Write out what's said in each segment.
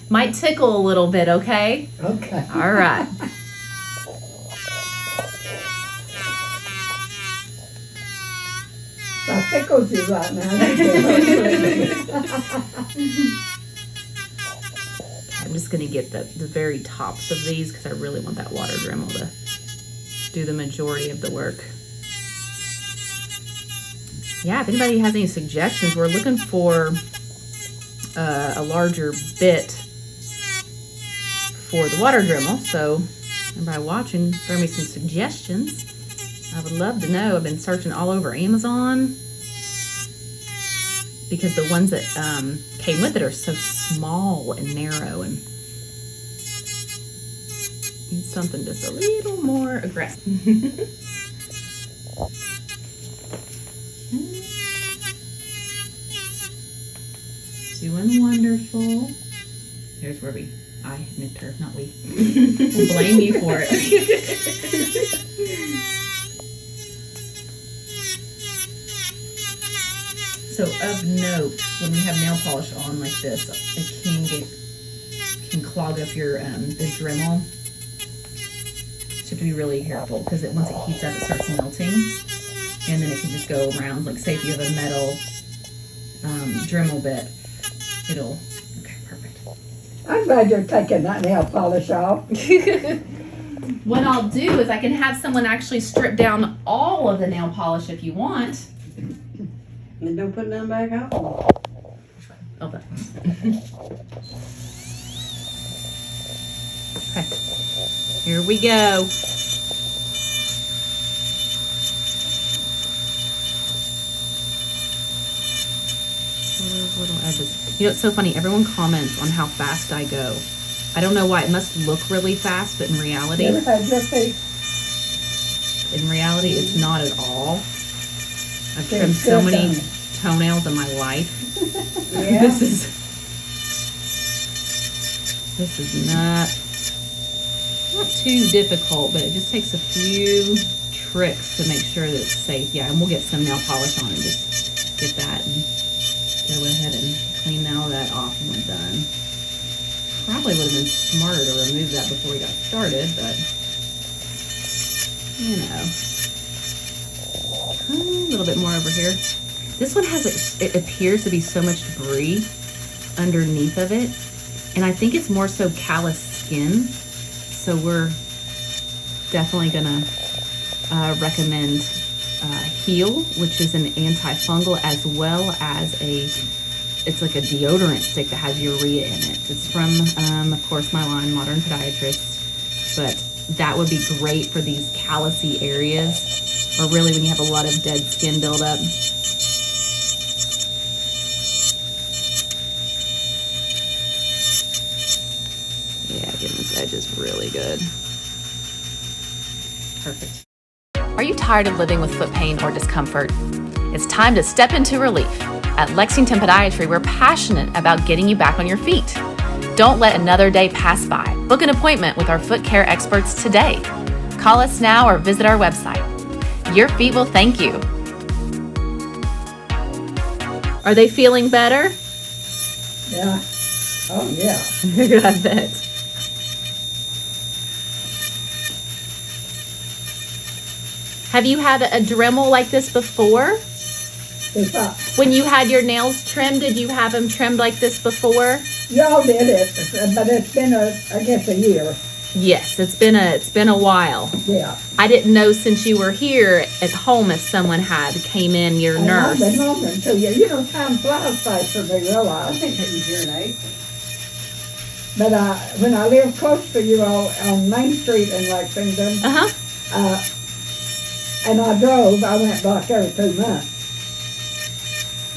Might tickle a little bit, okay? Okay. All right. I tickled you right now. I'm just going to get the very tops of these because I really want that water Dremel to do the majority of the work. Yeah, if anybody has any suggestions, we're looking for a larger bit for the water Dremel. So everybody watching, throw me some suggestions. I would love to know. I've been searching all over Amazon because the ones that came with it are so small and narrow and need something just a little more aggressive. Doing wonderful. There's where I nipped her, not we. We'll blame you for it. So of note, when we have nail polish on like this, it can clog up your the Dremel. So you have to be really careful because once it heats up, it starts melting, and then it can just go around. Like say if you have a metal Dremel bit, it'll. Okay, perfect. I'm glad you're taking that nail polish off. What I'll do is I can have someone actually strip down all of the nail polish if you want. And don't put none back on. Oh, that. Okay, here we go. Little edges. You know, it's so funny. Everyone comments on how fast I go. I don't know why. It must look really fast, but in reality, it's not at all. I've trimmed so many toenails in my life. Yeah. This is not too difficult, but it just takes a few tricks to make sure that it's safe. Yeah, and we'll get some nail polish on and just get that and go ahead and clean all that off when we're done. Probably would have been smarter to remove that before we got started, but you know. A little bit more over here. This one has, it appears to be so much debris underneath of it. And I think it's more so callous skin. So we're definitely gonna recommend Heal, which is an antifungal, as well as it's like a deodorant stick that has urea in it. It's from, of course, my line, Modern Podiatrist. But that would be great for these callousy areas, or really when you have a lot of dead skin buildup. Yeah, getting this edge is really good. Perfect. Are you tired of living with foot pain or discomfort? It's time to step into relief. At Lexington Podiatry, we're passionate about getting you back on your feet. Don't let another day pass by. Book an appointment with our foot care experts today. Call us now or visit our website. Your feet will thank you. Are they feeling better? Yeah. Oh, yeah. I bet. Have you had a Dremel like this before? When you had your nails trimmed, did you have them trimmed like this before? Y'all did it, but it's been I guess a year. Yes, it's been a while. Yeah. I didn't know since you were here at home if someone came in, your nurse. I've been home until you know, time flies faster than we I realize. think that was here in April. But when I lived close to you all on Main Street in Lexington, and I went back every 2 months.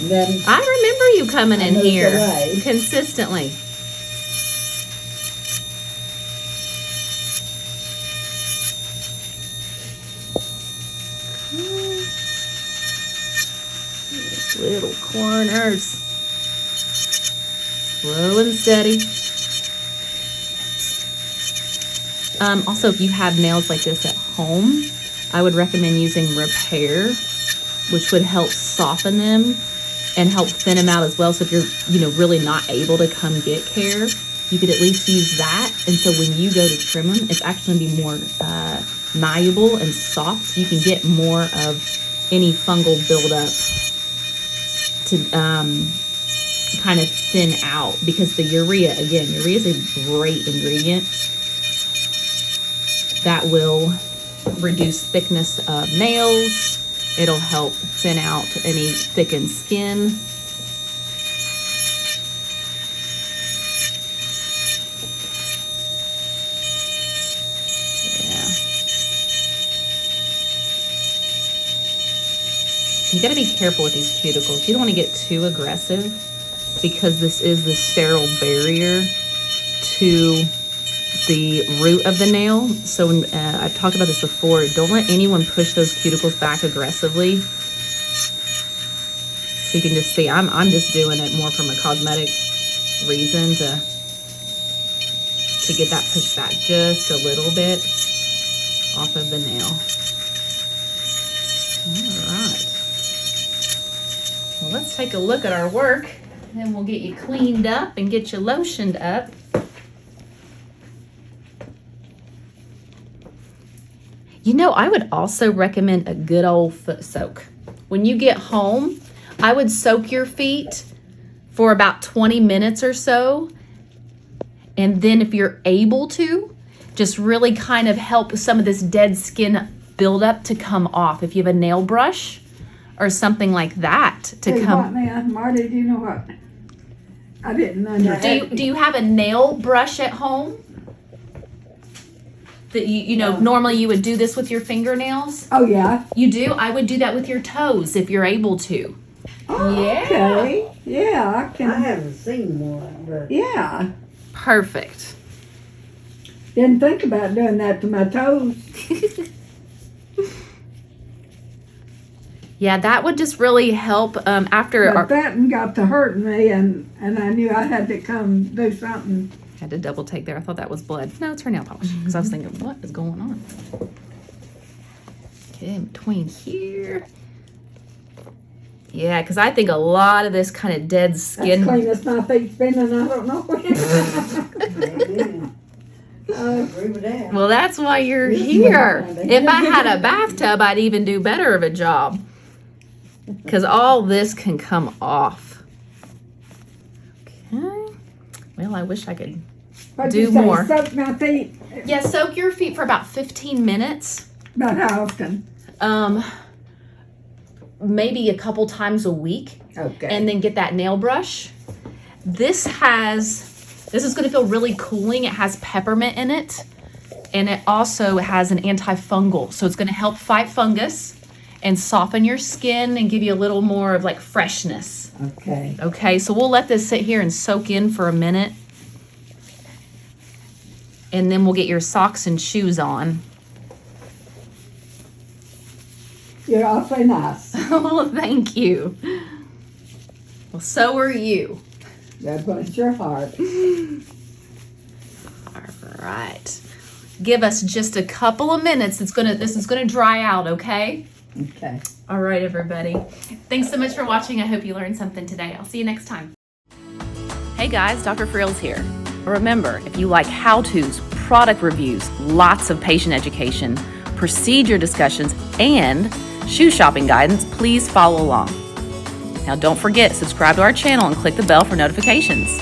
And then I remember you coming in here away. consistently. These little corners. Slow and steady. Also, if you have nails like this at home, I would recommend using Repair, which would help soften them and help thin them out as well. So if you're, really not able to come get care, you could at least use that. And so when you go to trim them, it's actually going to be more malleable and soft, so you can get more of any fungal buildup to kind of thin out, because the urea is a great ingredient that will reduce thickness of nails. It'll help thin out any thickened skin. Yeah. You gotta be careful with these cuticles. You don't want to get too aggressive, because this is the sterile barrier to the root of the nail. So I've talked about this before. Don't let anyone push those cuticles back aggressively. So you can just see, I'm just doing it more from a cosmetic reason to get that pushed back just a little bit off of the nail. All right. Well, let's take a look at our work, and then we'll get you cleaned up and get you lotioned up. I would also recommend a good old foot soak. When you get home, I would soak your feet for about 20 minutes or so. And then if you're able to, just really kind of help some of this dead skin buildup to come off. If you have a nail brush or something like that to Hey, come. what, man? Marty, do you know what? I didn't understand. Do you have a nail brush at home? That normally you would do this with your fingernails? Oh, yeah. You do? I would do that with your toes if you're able to. Oh, Yeah. okay. Yeah, I can. I haven't seen one, but Yeah. Perfect. Didn't think about doing that to my toes. Yeah, that would just really help after But that one got to hurting me, and I knew I had to come do something. had to double take there. I thought that was blood. No, it's her nail polish. Because I was thinking, what is going on? Okay, in between here. Yeah, because I think a lot of this kind of dead skin. As clean as my feet's been, and I don't know when. I agree with that. Well, that's why you're here. If I had a bathtub, I'd even do better of a job. Because all this can come off. Okay. Well, I wish I could What'd do you say, more. soak my feet? Yeah, soak your feet for about 15 minutes. About how often? Maybe a couple times a week. Okay. And then get that nail brush. This is going to feel really cooling. It has peppermint in it. And it also has an antifungal. So it's going to help fight fungus and soften your skin and give you a little more of like freshness. Okay. Okay, so we'll let this sit here and soak in for a minute. And then we'll get your socks and shoes on. You're awfully nice. Oh, thank you. Well, so are you. God bless your heart. All right. Give us just a couple of minutes. This is gonna dry out, okay? Okay. All right, everybody. Thanks so much for watching. I hope you learned something today. I'll see you next time. Hey guys, Dr. Freels here. Remember, if you like how-tos, product reviews, lots of patient education, procedure discussions, and shoe shopping guidance, please follow along. Now don't forget, subscribe to our channel and click the bell for notifications.